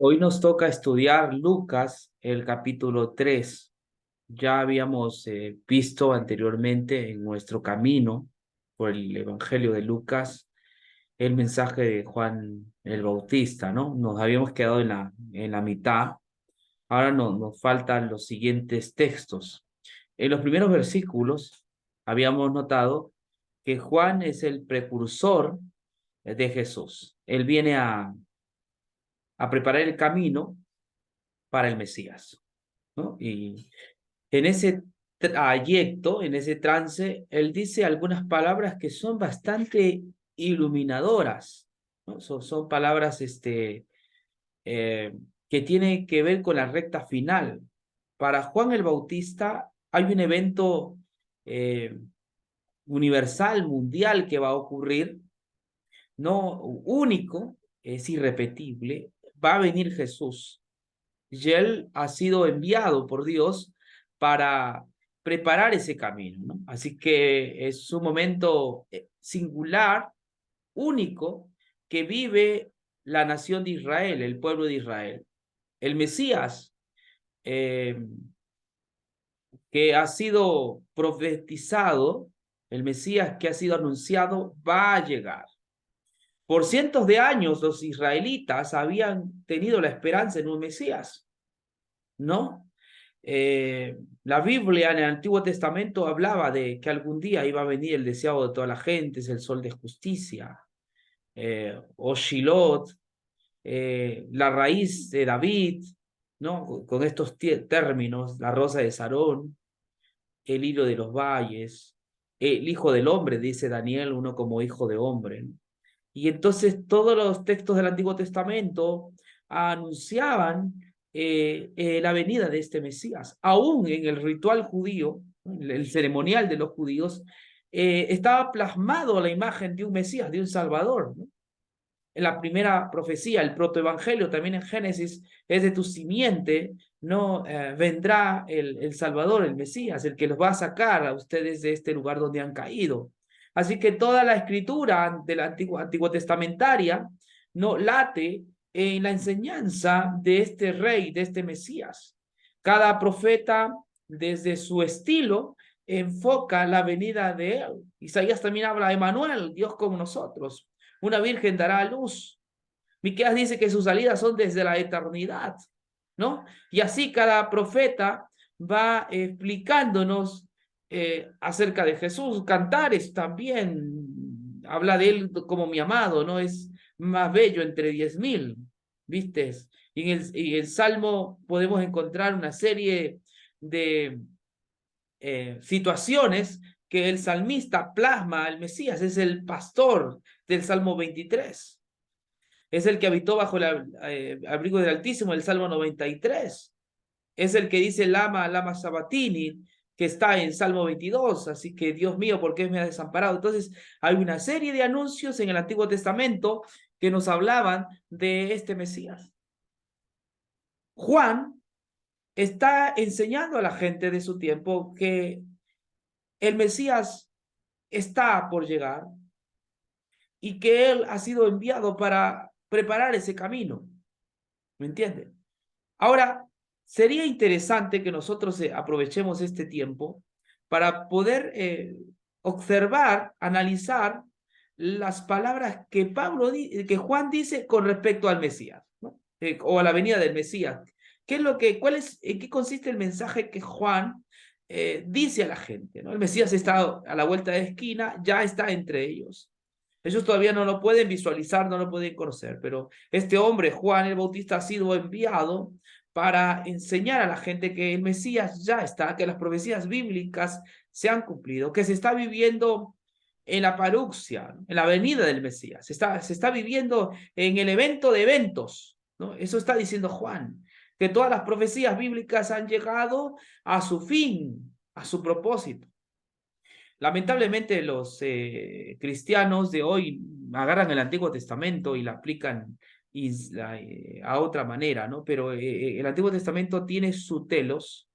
Hoy nos toca estudiar Lucas, el capítulo 3. Ya habíamos visto anteriormente en nuestro camino por el Evangelio de Lucas el mensaje de Juan el Bautista, ¿no? Nos habíamos quedado en la mitad. Ahora nos faltan los siguientes textos. En los primeros versículos habíamos notado que Juan es el precursor de Jesús. Él viene a preparar el camino para el Mesías, ¿no? Y en ese trayecto, en ese trance, él dice algunas palabras que son bastante iluminadoras, ¿no? Son palabras eh, que tienen que ver con la recta final. Para Juan el Bautista hay un evento eh, universal, mundial, que va a ocurrir, no único, es irrepetible. Va a venir Jesús y él ha sido enviado por Dios para preparar ese camino, ¿no? Así que es un momento singular, único, que vive la nación de Israel, el pueblo de Israel. El Mesías, eh, que ha sido profetizado, el Mesías que ha sido anunciado, va a llegar. Por cientos de años los israelitas habían tenido la esperanza en un Mesías, ¿no? La Biblia en el Antiguo Testamento hablaba de que algún día iba a venir el deseado de toda la gente, es el sol de justicia, o Shilot, la raíz de David, ¿no? Con estos términos, la rosa de Sarón, el hilo de los valles, el hijo del hombre, dice Daniel, uno como hijo de hombre, ¿no? Y entonces todos los textos del Antiguo Testamento anunciaban la venida de este Mesías. Aún en el ritual judío, el ceremonial de los judíos, estaba plasmado la imagen de un Mesías, de un Salvador, ¿no? En la primera profecía, el protoevangelio, también en Génesis, es de tu simiente, no vendrá el Salvador, el Mesías, el que los va a sacar a ustedes de este lugar donde han caído. Así que toda la escritura de la antigua testamentaria no late en la enseñanza de este rey, de este Mesías. Cada profeta, desde su estilo, enfoca la venida de él. Isaías también habla de Emmanuel, Dios con nosotros. Una virgen dará a luz. Miqueas dice que sus salidas son desde la eternidad, ¿no? Y así cada profeta va explicándonos acerca de Jesús. Cantares también habla de él como mi amado, ¿no? Es más bello entre 10.000, ¿viste? Y en el Salmo podemos encontrar una serie de situaciones que el salmista plasma al Mesías. Es el pastor del Salmo 23. Es el que habitó bajo el abrigo del Altísimo, el Salmo 93. Es el que dice Lama, Lama Sabatini, que está en Salmo 22. Así que, Dios mío, ¿por qué me has desamparado? Entonces, hay una serie de anuncios en el Antiguo Testamento que nos hablaban de este Mesías. Juan está enseñando a la gente de su tiempo que el Mesías está por llegar y que él ha sido enviado para preparar ese camino. ¿Me entienden? Ahora, sería interesante que nosotros aprovechemos este tiempo para poder observar, analizar las palabras que que Juan dice con respecto al Mesías, ¿no? O a la venida del Mesías. ¿Qué es lo que, en qué consiste el mensaje que Juan dice a la gente, ¿no? El Mesías está a la vuelta de esquina, ya está entre ellos. Ellos todavía no lo pueden visualizar, no lo pueden conocer, pero este hombre, Juan el Bautista, ha sido enviado para enseñar a la gente que el Mesías ya está, que las profecías bíblicas se han cumplido, que se está viviendo en la paruxia, en la venida del Mesías, se está viviendo en el evento de eventos, ¿no? Eso está diciendo Juan, que todas las profecías bíblicas han llegado a su fin, a su propósito. Lamentablemente los cristianos de hoy agarran el Antiguo Testamento y la aplican a otra manera, ¿no? Pero el Antiguo Testamento tiene su telos,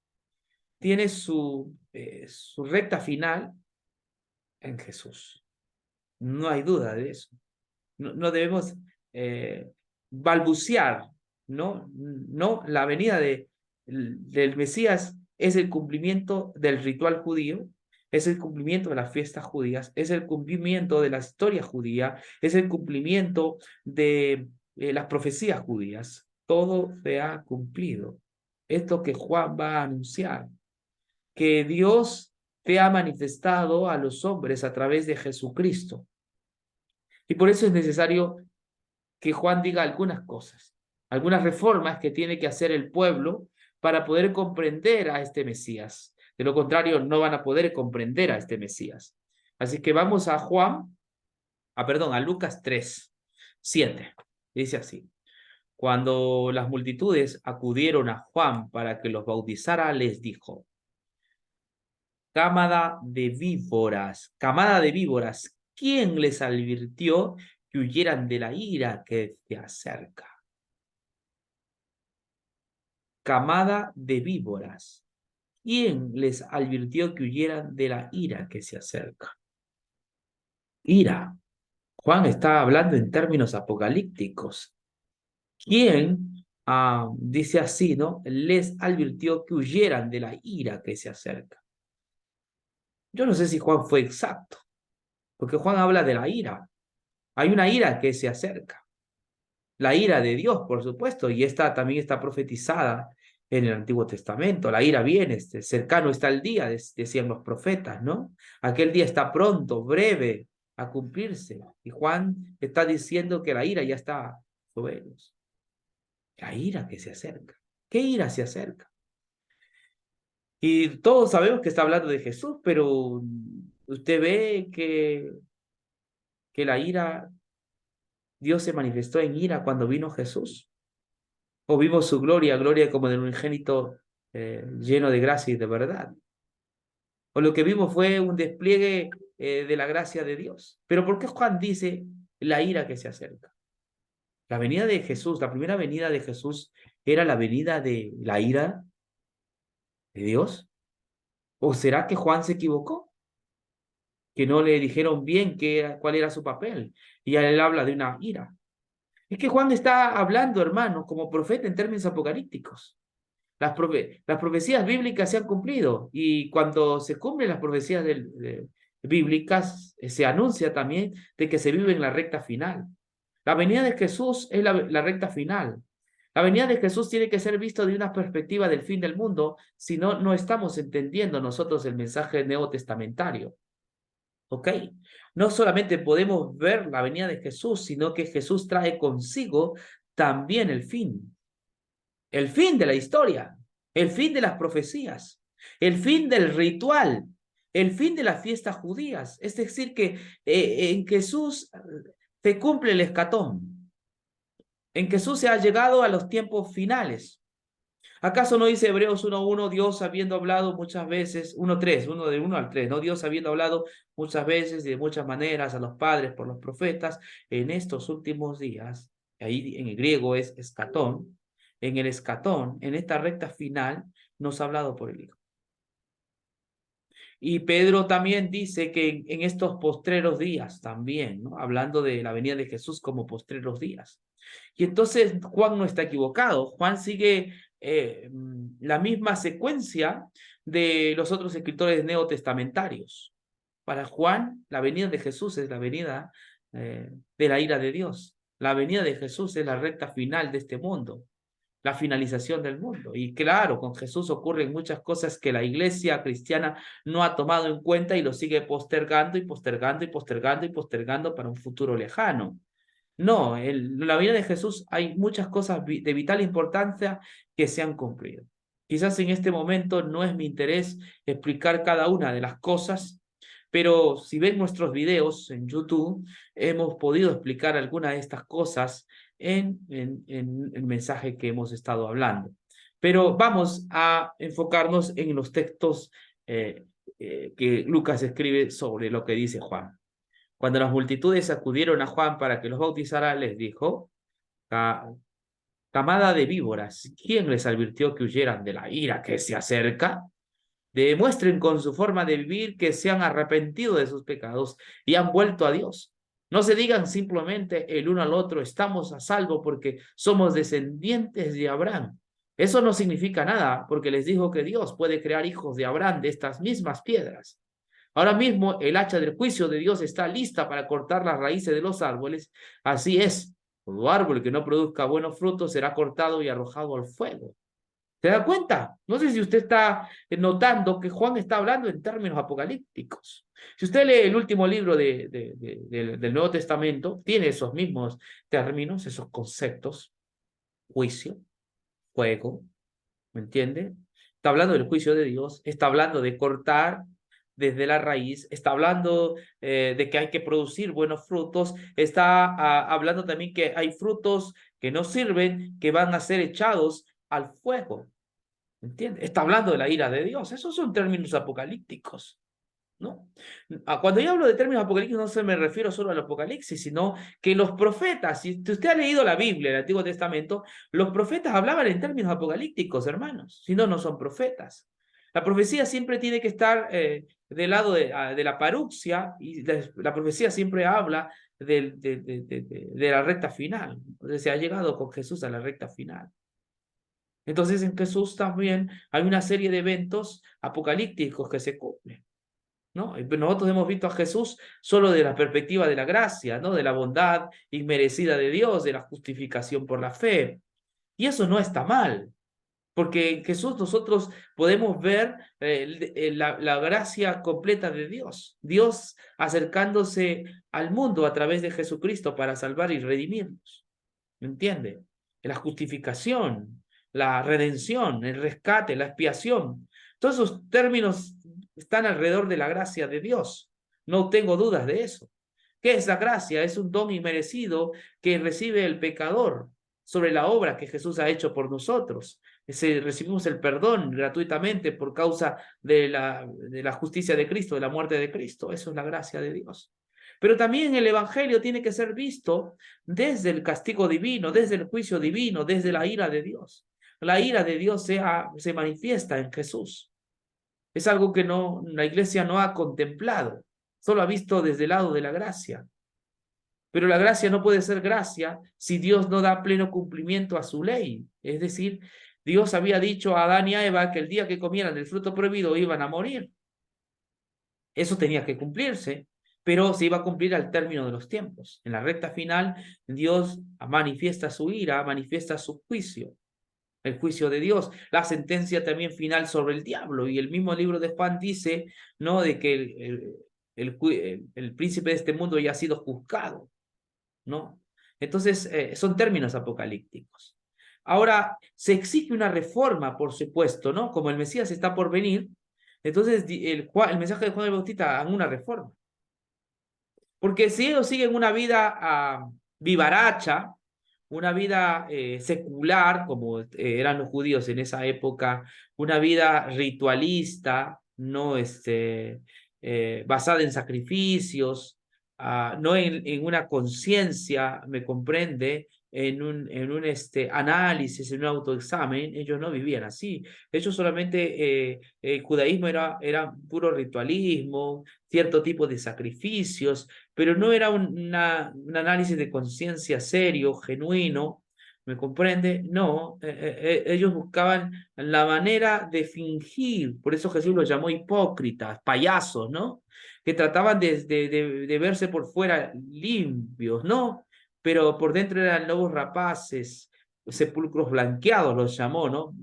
tiene su recta final en Jesús. No hay duda de eso. No debemos eh, balbucear, No, no, la venida del Mesías es el cumplimiento del ritual judío, es el cumplimiento de las fiestas judías, es el cumplimiento de la historia judía, es el cumplimiento de las profecías judías. Todo se ha cumplido. Esto que Juan va a anunciar, que Dios te ha manifestado a los hombres a través de Jesucristo. Y por eso es necesario que Juan diga algunas cosas, algunas reformas que tiene que hacer el pueblo para poder comprender a este Mesías. De lo contrario, no van a poder comprender a este Mesías. Así que vamos a a Lucas 3:7. Dice así: cuando las multitudes acudieron a Juan para que los bautizara, les dijo: camada de víboras, ¿quién les advirtió que huyeran de la ira que se acerca? Camada de víboras, ¿quién les advirtió que huyeran de la ira que se acerca? Ira. Juan está hablando en términos apocalípticos. ¿Quién, dice así, ¿no? Les advirtió que huyeran de la ira que se acerca? Yo no sé si Juan fue exacto, porque Juan habla de la ira. Hay una ira que se acerca. La ira de Dios, por supuesto, y esta también está profetizada en el Antiguo Testamento. La ira viene, cercano está el día, decían los profetas, ¿no? Aquel día está pronto, breve a cumplirse. Y Juan está diciendo que la ira ya está sobre ellos. La ira que se acerca. ¿Qué ira se acerca? Y todos sabemos que está hablando de Jesús, pero usted ve que la ira, Dios se manifestó en ira cuando vino Jesús. O vimos su gloria, gloria como del unigénito lleno de gracia y de verdad. O lo que vimos fue un despliegue de la gracia de Dios. Pero ¿por qué Juan dice la ira que se acerca? La venida de Jesús, la primera venida de Jesús, ¿era la venida de la ira de Dios? ¿O será que Juan se equivocó? Que no le dijeron bien cuál era su papel. Y él habla de una ira. Es que Juan está hablando, hermano, como profeta en términos apocalípticos. Las profecías bíblicas se han cumplido y cuando se cumplen las profecías bíblicas, se anuncia también de que se vive en la recta final. La venida de Jesús es la recta final. La venida de Jesús tiene que ser visto de una perspectiva del fin del mundo, si no, no estamos entendiendo nosotros el mensaje neotestamentario. ¿Ok? No solamente podemos ver la venida de Jesús, sino que Jesús trae consigo también el fin de la historia, el fin de las profecías, el fin del ritual, el fin de las fiestas judías. Es decir, que en Jesús se cumple el escatón. En Jesús se ha llegado a los tiempos finales. ¿Acaso no dice Hebreos 1:1, Dios habiendo hablado muchas veces, 1:3, 1 del 1 al 3, ¿no? Dios habiendo hablado muchas veces y de muchas maneras a los padres por los profetas, en estos últimos días, ahí en el griego es escatón, en el escatón, en esta recta final, nos ha hablado por el Hijo. Y Pedro también dice que en estos postreros días también, ¿no? Hablando de la venida de Jesús como postreros días. Y entonces Juan no está equivocado. Juan sigue la misma secuencia de los otros escritores neotestamentarios. Para Juan, la venida de Jesús es la venida de la ira de Dios. La venida de Jesús es la recta final de este mundo, la finalización del mundo. Y claro, con Jesús ocurren muchas cosas que la iglesia cristiana no ha tomado en cuenta y lo sigue postergando y postergando y postergando y postergando para un futuro lejano. No, en la vida de Jesús hay muchas cosas de vital importancia que se han cumplido. Quizás en este momento no es mi interés explicar cada una de las cosas, pero si ven nuestros videos en YouTube, hemos podido explicar algunas de estas cosas en el mensaje que hemos estado hablando. Pero vamos a enfocarnos en los textos que Lucas escribe sobre lo que dice Juan. Cuando las multitudes acudieron a Juan para que los bautizara, les dijo: camada de víboras, ¿quién les advirtió que huyeran de la ira que se acerca? Demuestren con su forma de vivir que se han arrepentido de sus pecados y han vuelto a Dios. No se digan simplemente el uno al otro, estamos a salvo porque somos descendientes de Abraham. Eso no significa nada, porque les dijo que Dios puede crear hijos de Abraham de estas mismas piedras. Ahora mismo el hacha del juicio de Dios está lista para cortar las raíces de los árboles. Así es, todo árbol que no produzca buenos frutos será cortado y arrojado al fuego. ¿Se da cuenta? No sé si usted está notando que Juan está hablando en términos apocalípticos. Si usted lee el último libro del Nuevo Testamento, tiene esos mismos términos, esos conceptos: juicio, fuego, ¿me entiende? Está hablando del juicio de Dios, está hablando de cortar desde la raíz, está hablando de que hay que producir buenos frutos, está hablando también que hay frutos que no sirven, que van a ser echados al fuego. ¿Entiendes? Está hablando de la ira de Dios. Esos son términos apocalípticos, ¿no? Cuando yo hablo de términos apocalípticos no se me refiero solo al Apocalipsis, sino que los profetas, si usted ha leído la Biblia, el Antiguo Testamento, los profetas hablaban en términos apocalípticos, hermanos. Si no, no son profetas. La profecía siempre tiene que estar del lado de la paruxia, y la profecía siempre habla de la recta final. Se ha llegado con Jesús a la recta final. Entonces en Jesús también hay una serie de eventos apocalípticos que se cumplen, ¿no? Nosotros hemos visto a Jesús solo de la perspectiva de la gracia, ¿no? De la bondad inmerecida de Dios, de la justificación por la fe. Y eso no está mal, porque en Jesús nosotros podemos ver la gracia completa de Dios, Dios acercándose al mundo a través de Jesucristo para salvar y redimirnos. ¿Me entiende? La justificación, la redención, el rescate, la expiación. Todos esos términos están alrededor de la gracia de Dios. No tengo dudas de eso. ¿Qué es la gracia? Es un don inmerecido que recibe el pecador sobre la obra que Jesús ha hecho por nosotros. Recibimos el perdón gratuitamente por causa de la justicia de Cristo, de la muerte de Cristo. Eso es la gracia de Dios. Pero también el Evangelio tiene que ser visto desde el castigo divino, desde el juicio divino, desde la ira de Dios. La ira de Dios se manifiesta en Jesús. Es algo que la iglesia no ha contemplado, solo ha visto desde el lado de la gracia. Pero la gracia no puede ser gracia si Dios no da pleno cumplimiento a su ley. Es decir, Dios había dicho a Adán y a Eva que el día que comieran del fruto prohibido iban a morir. Eso tenía que cumplirse, pero se iba a cumplir al término de los tiempos. En la recta final, Dios manifiesta su ira, manifiesta su juicio, el juicio de Dios, la sentencia también final sobre el diablo. Y el mismo libro de Juan dice, ¿no?, de que el príncipe de este mundo ya ha sido juzgado, ¿no? Entonces, son términos apocalípticos. Ahora, se exige una reforma, por supuesto, ¿no? Como el Mesías está por venir, entonces el mensaje de Juan el Bautista haga una reforma. Porque si ellos siguen una vida vivaracha, una vida secular, como eran los judíos en esa época, una vida ritualista, no basada en sacrificios, no en una conciencia, me comprende, en un análisis, en un autoexamen. Ellos no vivían así. Ellos solamente, el judaísmo era puro ritualismo, cierto tipo de sacrificios, pero no era un análisis de conciencia serio, genuino, ¿me comprende? No, ellos buscaban la manera de fingir, por eso Jesús los llamó hipócritas, payasos, ¿no? Que trataban de verse por fuera limpios, ¿no? Pero por dentro eran lobos rapaces, sepulcros blanqueados los llamó, ¿no?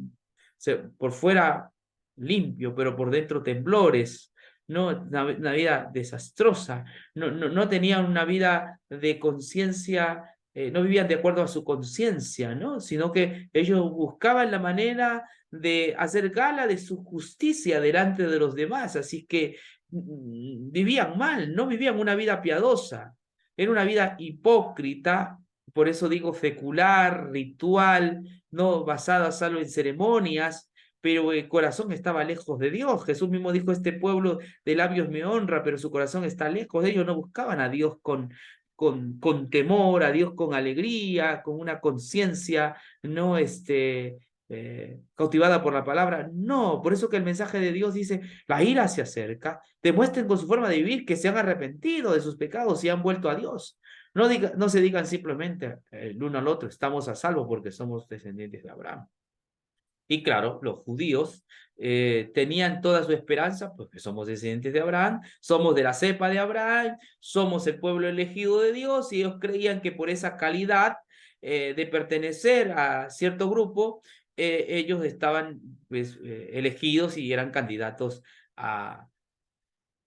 Por fuera limpio, pero por dentro temblores, ¿no? Una vida desastrosa, no tenían una vida de conciencia, no vivían de acuerdo a su conciencia, ¿no? Sino que ellos buscaban la manera de hacer gala de su justicia delante de los demás, así que vivían mal, no vivían una vida piadosa, era una vida hipócrita, por eso digo secular, ritual, no basada solo en ceremonias, pero el corazón estaba lejos de Dios. Jesús mismo dijo, este pueblo de labios me honra, pero su corazón está lejos de ellos. No buscaban a Dios con temor, a Dios con alegría, con una conciencia, no cautivada por la palabra. No, por eso que el mensaje de Dios dice, la ira se acerca, demuestren con su forma de vivir que se han arrepentido de sus pecados y han vuelto a Dios. No se digan simplemente el uno al otro, estamos a salvo porque somos descendientes de Abraham. Y claro, los judíos tenían toda su esperanza, porque somos descendientes de Abraham, somos de la cepa de Abraham, somos el pueblo elegido de Dios, y ellos creían que por esa calidad de pertenecer a cierto grupo, ellos estaban pues, elegidos y eran candidatos a,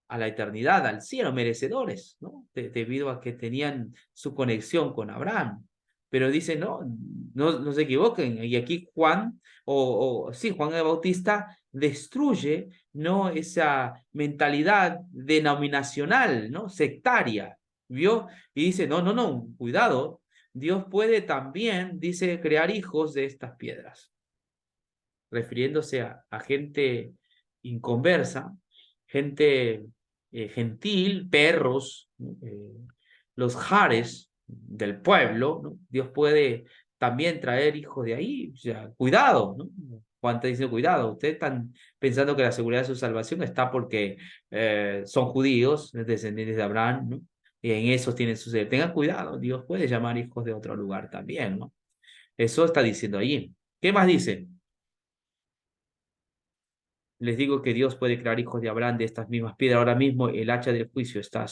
a la eternidad, al cielo, merecedores, ¿no? Debido a que tenían su conexión con Abraham. Pero dice, no se equivoquen. Y aquí Juan, sí, Juan el Bautista destruye, ¿no? Esa mentalidad denominacional, ¿no? Sectaria, ¿vio? Y dice, no, cuidado. Dios puede también, dice, crear hijos de estas piedras, refiriéndose a gente inconversa, gente gentil, perros, los jares del pueblo, ¿no? Dios puede también traer hijos de ahí, o sea, cuidado, ¿no? Juan te dice, cuidado, ustedes están pensando que la seguridad de su salvación está porque son judíos, descendientes de Abraham, ¿no? Y en eso tienen su ser. Tengan cuidado, Dios puede llamar hijos de otro lugar también, ¿no? Eso está diciendo allí. ¿Qué más dice? Les digo que Dios puede crear hijos de Abraham de estas mismas piedras. Ahora mismo el hacha del juicio está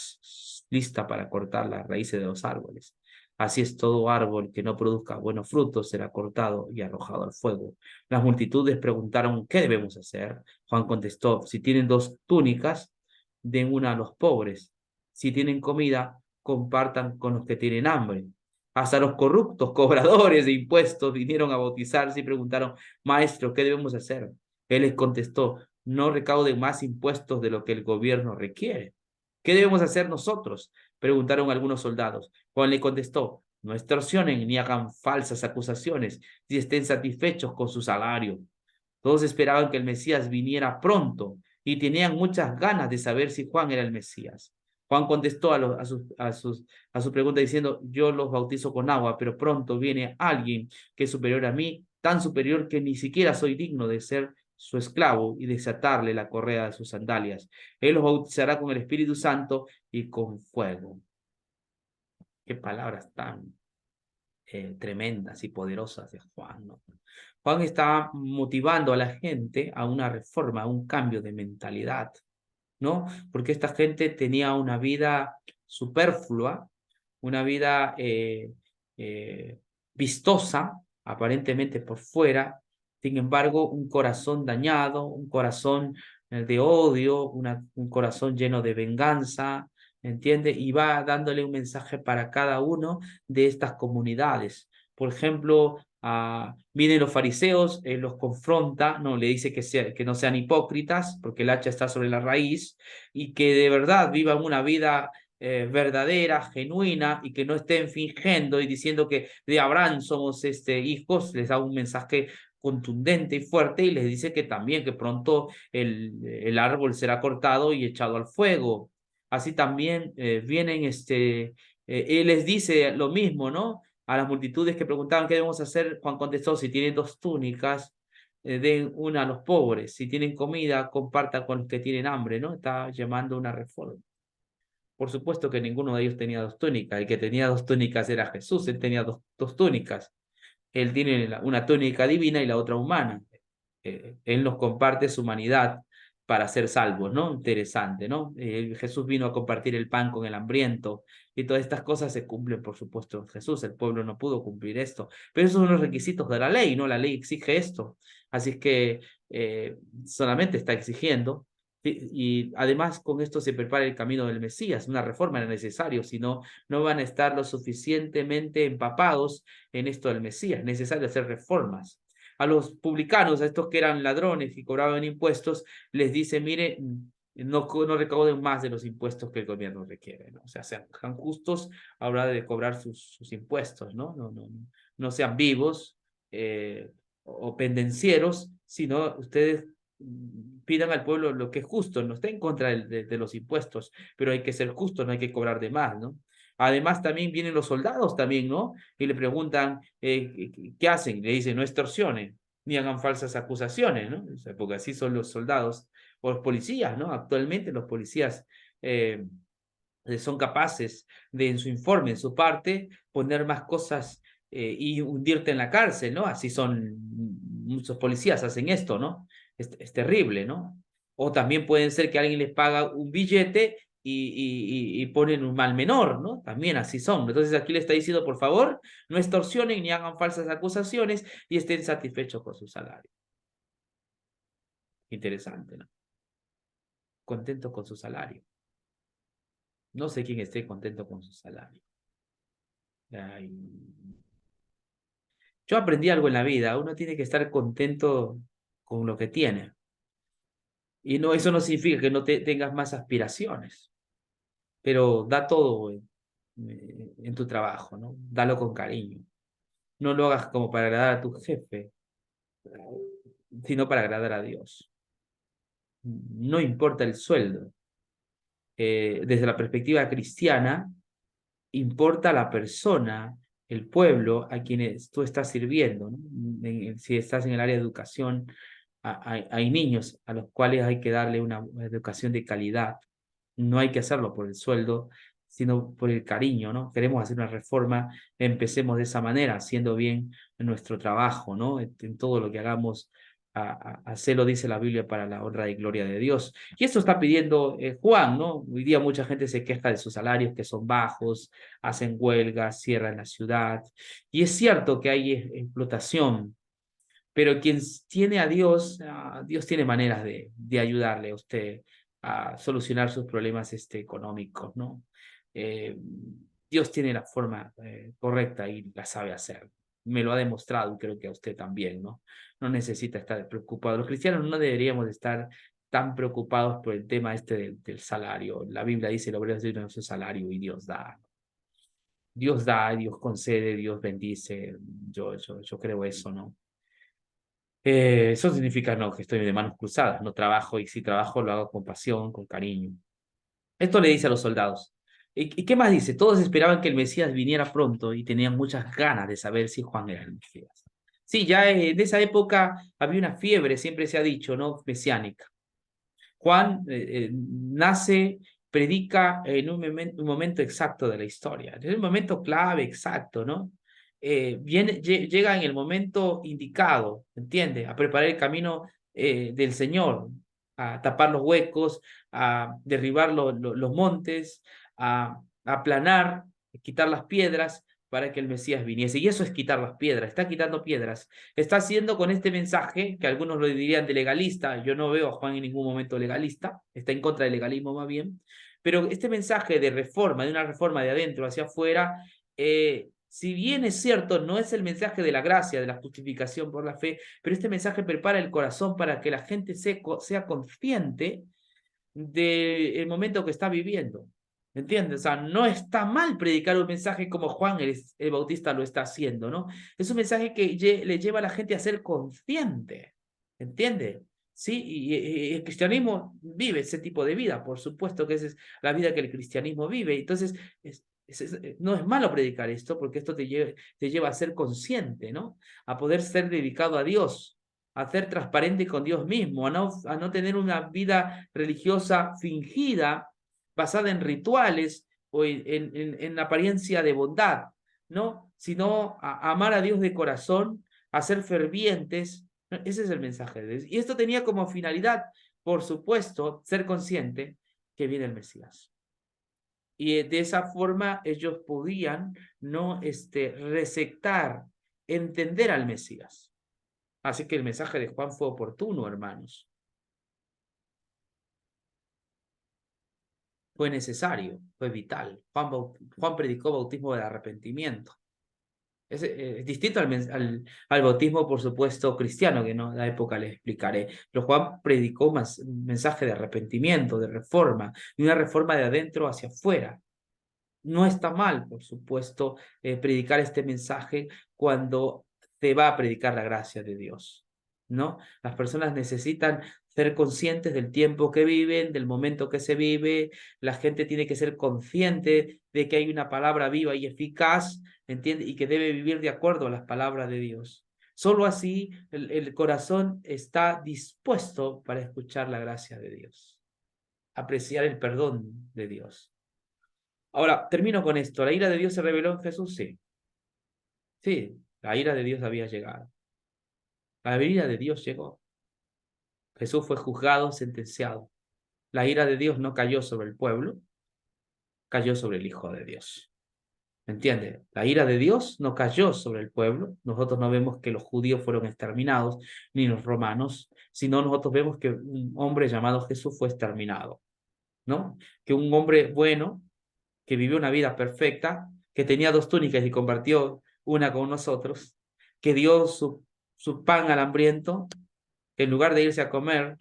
lista para cortar las raíces de los árboles. Así es, todo árbol que no produzca buenos frutos será cortado y arrojado al fuego. Las multitudes preguntaron, ¿qué debemos hacer? Juan contestó, si tienen 2 túnicas, den una a los pobres. Si tienen comida, compartan con los que tienen hambre. Hasta los corruptos cobradores de impuestos vinieron a bautizarse y preguntaron, Maestro, ¿qué debemos hacer? Él les contestó, no recauden más impuestos de lo que el gobierno requiere. ¿Qué debemos hacer nosotros? Preguntaron algunos soldados. Juan le contestó, no extorsionen ni hagan falsas acusaciones, si estén satisfechos con su salario. Todos esperaban que el Mesías viniera pronto y tenían muchas ganas de saber si Juan era el Mesías. Juan contestó a su pregunta diciendo, yo los bautizo con agua, pero pronto viene alguien que es superior a mí, tan superior que ni siquiera soy digno de ser su esclavo y desatarle la correa de sus sandalias. Él los bautizará con el Espíritu Santo y con fuego. Qué palabras tan tremendas y poderosas de Juan, ¿no? Juan está motivando a la gente a una reforma, a un cambio de mentalidad, ¿no? Porque esta gente tenía una vida superflua, una vida vistosa, aparentemente por fuera, sin embargo, un corazón dañado, un corazón de odio, un corazón lleno de venganza, ¿entiende? Y va dándole un mensaje para cada uno de estas comunidades. Por ejemplo, vienen los fariseos, los confronta, no le dice que no sean hipócritas, porque el hacha está sobre la raíz, y que de verdad vivan una vida verdadera, genuina, y que no estén fingiendo y diciendo que de Abraham somos hijos. Les da un mensaje contundente y fuerte y les dice que también que pronto el árbol será cortado y echado al fuego. Así también vienen, él les dice lo mismo, ¿no? A las multitudes que preguntaban qué debemos hacer, Juan contestó, si tienen 2 túnicas, den una a los pobres, si tienen comida, compartan con los que tienen hambre, ¿no? Está llamando una reforma. Por supuesto que ninguno de ellos tenía 2 túnicas, el que tenía 2 túnicas era Jesús, él tenía dos túnicas, él tiene una túnica divina y la otra humana. Él nos comparte su humanidad para ser salvos, ¿no? Interesante, ¿no? Jesús vino a compartir el pan con el hambriento y todas estas cosas se cumplen, por supuesto, en Jesús. El pueblo no pudo cumplir esto, pero esos son los requisitos de la ley, ¿no? La ley exige esto. Así es que solamente está exigiendo. Y además con esto se prepara el camino del Mesías, una reforma era necesario, si no, no van a estar lo suficientemente empapados en esto del Mesías, es necesario hacer reformas. A los publicanos, a estos que eran ladrones y cobraban impuestos, les dice, mire, no recauden más de los impuestos que el gobierno requiere, ¿no? O sea, sean justos a la hora de cobrar sus impuestos, ¿no? No sean vivos o pendencieros, sino ustedes pidan al pueblo lo que es justo, no está en contra de los impuestos, pero hay que ser justo, no hay que cobrar de más, ¿no? Además, también vienen los soldados también, ¿no? Y le preguntan, ¿qué hacen? Le dicen, no extorsionen. ni hagan falsas acusaciones, ¿no? O sea, porque así son los soldados o los policías, ¿no? Actualmente los policías son capaces de, en su informe, en su parte, poner más cosas y hundirte en la cárcel, ¿no? Así son, muchos policías hacen esto, ¿no? Es terrible, ¿no? O también pueden ser que alguien les paga un billete y ponen un mal menor, ¿no? También así son. Entonces aquí le está diciendo, por favor, no extorsionen ni hagan falsas acusaciones y estén satisfechos con su salario. Interesante, ¿no? Contentos con su salario. No sé quién esté contento con su salario. Ay. Yo aprendí algo en la vida, uno tiene que estar contento con lo que tiene. Y no, eso no significa que no tengas más aspiraciones, pero da todo en tu trabajo, ¿no? Dalo con cariño. No lo hagas como para agradar a tu jefe, sino para agradar a Dios. No importa el sueldo. Desde la perspectiva cristiana, importa la persona, el pueblo a quienes tú estás sirviendo, ¿no? Si estás en el área de educación, hay niños a los cuales hay que darle una educación de calidad. No hay que hacerlo por el sueldo, sino por el cariño, ¿no? Queremos hacer una reforma, empecemos de esa manera, haciendo bien nuestro trabajo, ¿no? En todo lo que hagamos, hacerlo, dice la Biblia, para la honra y gloria de Dios. Y esto está pidiendo Juan, ¿no? Hoy día mucha gente se queja de sus salarios que son bajos, hacen huelgas, cierran la ciudad. Y es cierto que hay explotación, pero quien tiene a Dios, Dios tiene maneras de ayudarle a usted a solucionar sus problemas económicos, ¿no? Eh, Dios tiene la forma correcta y la sabe hacer. Me lo ha demostrado y creo que a usted también, ¿no? No necesita estar preocupado. Los cristianos no deberíamos de estar tan preocupados por el tema del salario. La Biblia dice, el obrero es su salario y Dios da. Dios da, Dios concede, Dios bendice. Yo creo eso, ¿no? Eso significa no, que estoy de manos cruzadas, no trabajo y si trabajo lo hago con pasión, con cariño. Esto le dice a los soldados. ¿Y qué más dice? Todos esperaban que el Mesías viniera pronto y tenían muchas ganas de saber si Juan era el Mesías. Sí, ya en esa época había una fiebre, siempre se ha dicho, ¿no? Mesiánica. Juan nace, predica en un momento exacto de la historia, en un momento clave, exacto, ¿no? Llega en el momento indicado, ¿entiende? A preparar el camino del Señor, a tapar los huecos, a derribar los montes, a aplanar, quitar las piedras para que el Mesías viniese. Y eso es quitar las piedras, está quitando piedras. Está haciendo con este mensaje, que algunos lo dirían de legalista, yo no veo a Juan en ningún momento legalista, está en contra del legalismo más bien, pero este mensaje de reforma, de una reforma de adentro hacia afuera, si bien es cierto, no es el mensaje de la gracia, de la justificación por la fe, pero este mensaje prepara el corazón para que la gente sea consciente del momento que está viviendo. ¿Entiendes? O sea, no está mal predicar un mensaje como Juan el Bautista lo está haciendo, ¿no? Es un mensaje que le lleva a la gente a ser consciente. ¿Entiende? Sí, y el cristianismo vive ese tipo de vida, por supuesto que esa es la vida que el cristianismo vive. Entonces, no es malo predicar esto, porque esto te lleva a ser consciente, ¿no? A poder ser dedicado a Dios, a ser transparente con Dios mismo, a no tener una vida religiosa fingida, basada en rituales o en apariencia de bondad, ¿no? Sino a amar a Dios de corazón, a ser fervientes. Ese es el mensaje de Dios. Y esto tenía como finalidad, por supuesto, ser consciente que viene el Mesías. Y de esa forma ellos podían no receptar, entender al Mesías. Así que el mensaje de Juan fue oportuno, hermanos. Fue necesario, fue vital. Juan predicó bautismo del arrepentimiento. Es distinto al bautismo, por supuesto, cristiano, que no, en la época les explicaré. Pero Juan predicó un mensaje de arrepentimiento, de reforma, y una reforma de adentro hacia afuera. No está mal, por supuesto, predicar este mensaje cuando te va a predicar la gracia de Dios, ¿no? Las personas necesitan ser conscientes del tiempo que viven, del momento que se vive. La gente tiene que ser consciente de que hay una palabra viva y eficaz, ¿entiende? Y que debe vivir de acuerdo a las palabras de Dios. Solo así el corazón está dispuesto para escuchar la gracia de Dios, apreciar el perdón de Dios. Ahora, termino con esto. ¿La ira de Dios se reveló en Jesús? Sí. Sí, la ira de Dios había llegado. La ira de Dios llegó. Jesús fue juzgado, sentenciado. La ira de Dios no cayó sobre el pueblo, cayó sobre el Hijo de Dios. ¿Me entiende? La ira de Dios no cayó sobre el pueblo. Nosotros no vemos que los judíos fueron exterminados, ni los romanos, sino nosotros vemos que un hombre llamado Jesús fue exterminado, ¿no? Que un hombre bueno, que vivió una vida perfecta, que tenía dos túnicas y compartió una con nosotros, que dio su pan al hambriento, que en lugar de irse a comer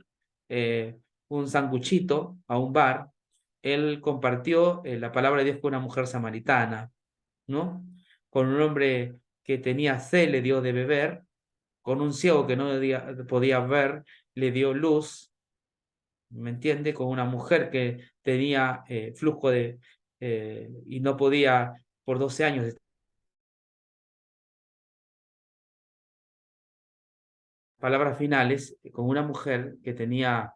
un sanguchito a un bar, él compartió la palabra de Dios con una mujer samaritana, ¿no? Con un hombre que tenía sed le dio de beber, con un ciego que no podía ver le dio luz, ¿me entiende? Con una mujer que tenía flujo y no podía por 12 años. Palabras finales, con una mujer que tenía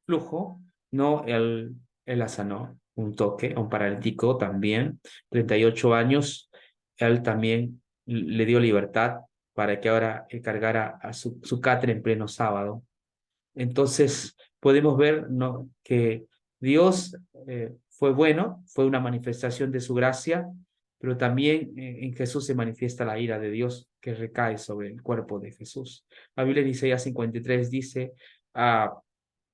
flujo, no, él la sanó, un toque, a un paralítico también, 38 años, él también le dio libertad para que ahora cargara a su catre en pleno sábado. Entonces, podemos ver, ¿no?, que Dios fue bueno, fue una manifestación de su gracia, pero también en Jesús se manifiesta la ira de Dios que recae sobre el cuerpo de Jesús. La Biblia en Isaías 53 dice, ah,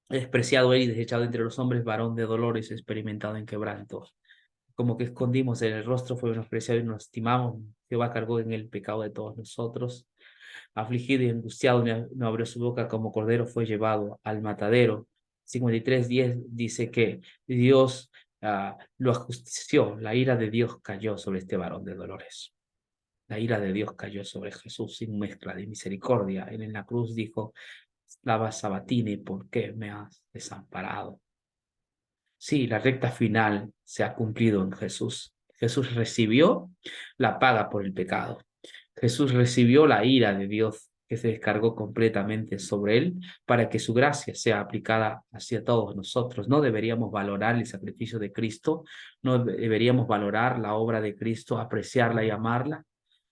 despreciado él y desechado entre los hombres, varón de dolores, experimentado en quebrantos. Como que escondimos en el rostro, fue menospreciado y nos estimamos. Jehová cargó en el pecado de todos nosotros. Afligido y angustiado, no abrió su boca, como cordero fue llevado al matadero. 53:10 dice que Dios lo ajustició, la ira de Dios cayó sobre este varón de dolores. La ira de Dios cayó sobre Jesús sin mezcla de misericordia. Él en la cruz dijo, Lava Sabatini, ¿por qué me has desamparado? Sí, la recta final se ha cumplido en Jesús. Jesús recibió la paga por el pecado. Jesús recibió la ira de Dios que se descargó completamente sobre él para que su gracia sea aplicada hacia todos nosotros. No deberíamos valorar el sacrificio de Cristo, no deberíamos valorar la obra de Cristo, apreciarla y amarla,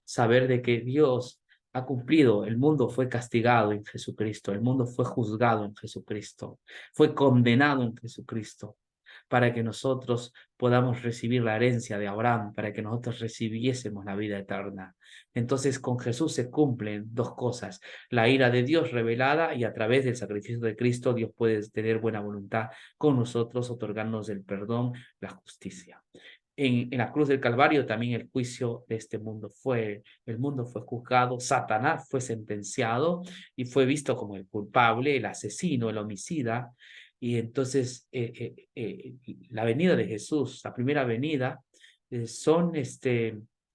saber de que Dios ha cumplido, el mundo fue castigado en Jesucristo, el mundo fue juzgado en Jesucristo, fue condenado en Jesucristo para que nosotros podamos recibir la herencia de Abraham, para que nosotros recibiésemos la vida eterna. Entonces con Jesús se cumplen dos cosas, la ira de Dios revelada y a través del sacrificio de Cristo Dios puede tener buena voluntad con nosotros, otorgarnos el perdón, la justicia. En la cruz del Calvario también el juicio de este el mundo fue juzgado, Satanás fue sentenciado y fue visto como el culpable, el asesino, el homicida. Y entonces la venida de Jesús, la primera venida, son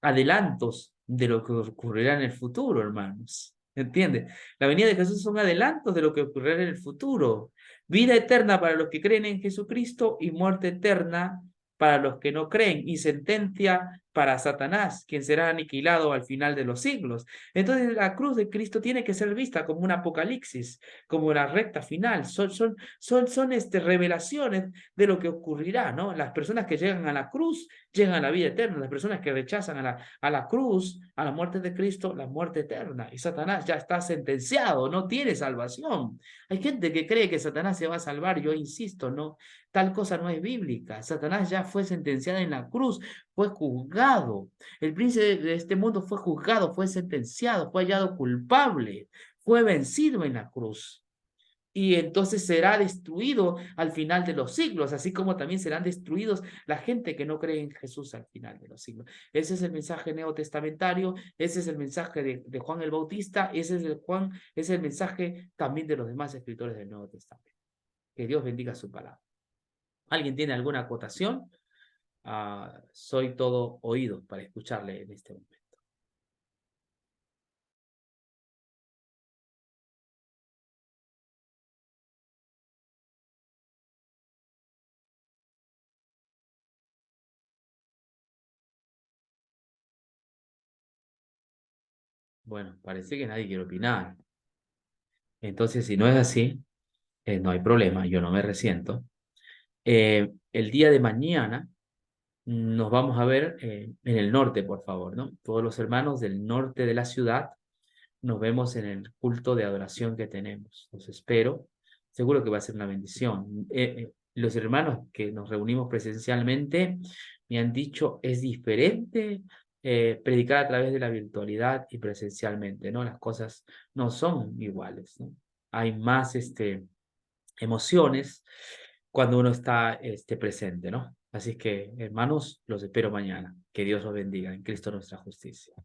adelantos de lo que ocurrirá en el futuro, hermanos. ¿Entiendes? La venida de Jesús son adelantos de lo que ocurrirá en el futuro. Vida eterna para los que creen en Jesucristo y muerte eterna para los que no creen y sentencia para Satanás, quien será aniquilado al final de los siglos. Entonces la cruz de Cristo tiene que ser vista como un apocalipsis, como la recta final. Son revelaciones de lo que ocurrirá, ¿no? Las personas que llegan a la cruz llegan a la vida eterna. Las personas que rechazan a la cruz, a la muerte de Cristo, la muerte eterna. Y Satanás ya está sentenciado, no tiene salvación. Hay gente que cree que Satanás se va a salvar. Yo insisto, no, tal cosa no es bíblica. Satanás ya fue sentenciado en la cruz, fue juzgado. El príncipe de este mundo fue juzgado, fue sentenciado, fue hallado culpable, fue vencido en la cruz. Y entonces será destruido al final de los siglos, así como también serán destruidos la gente que no cree en Jesús al final de los siglos. Ese es el mensaje neotestamentario, ese es el mensaje de Juan el Bautista, ese es el mensaje también de los demás escritores del Nuevo Testamento. Que Dios bendiga su palabra. ¿Alguien tiene alguna acotación? Soy todo oído para escucharle en este momento. Bueno, parece que nadie quiere opinar. Entonces, si no es así, no hay problema, yo no me resiento. El día de mañana nos vamos a ver en el norte, por favor, ¿no? Todos los hermanos del norte de la ciudad nos vemos en el culto de adoración que tenemos. Los espero. Seguro que va a ser una bendición. Los hermanos que nos reunimos presencialmente me han dicho es diferente predicar a través de la virtualidad y presencialmente, ¿no? Las cosas no son iguales, ¿no? Hay más emociones cuando uno está presente, ¿no? Así que, hermanos, los espero mañana. Que Dios los bendiga en Cristo nuestra justicia.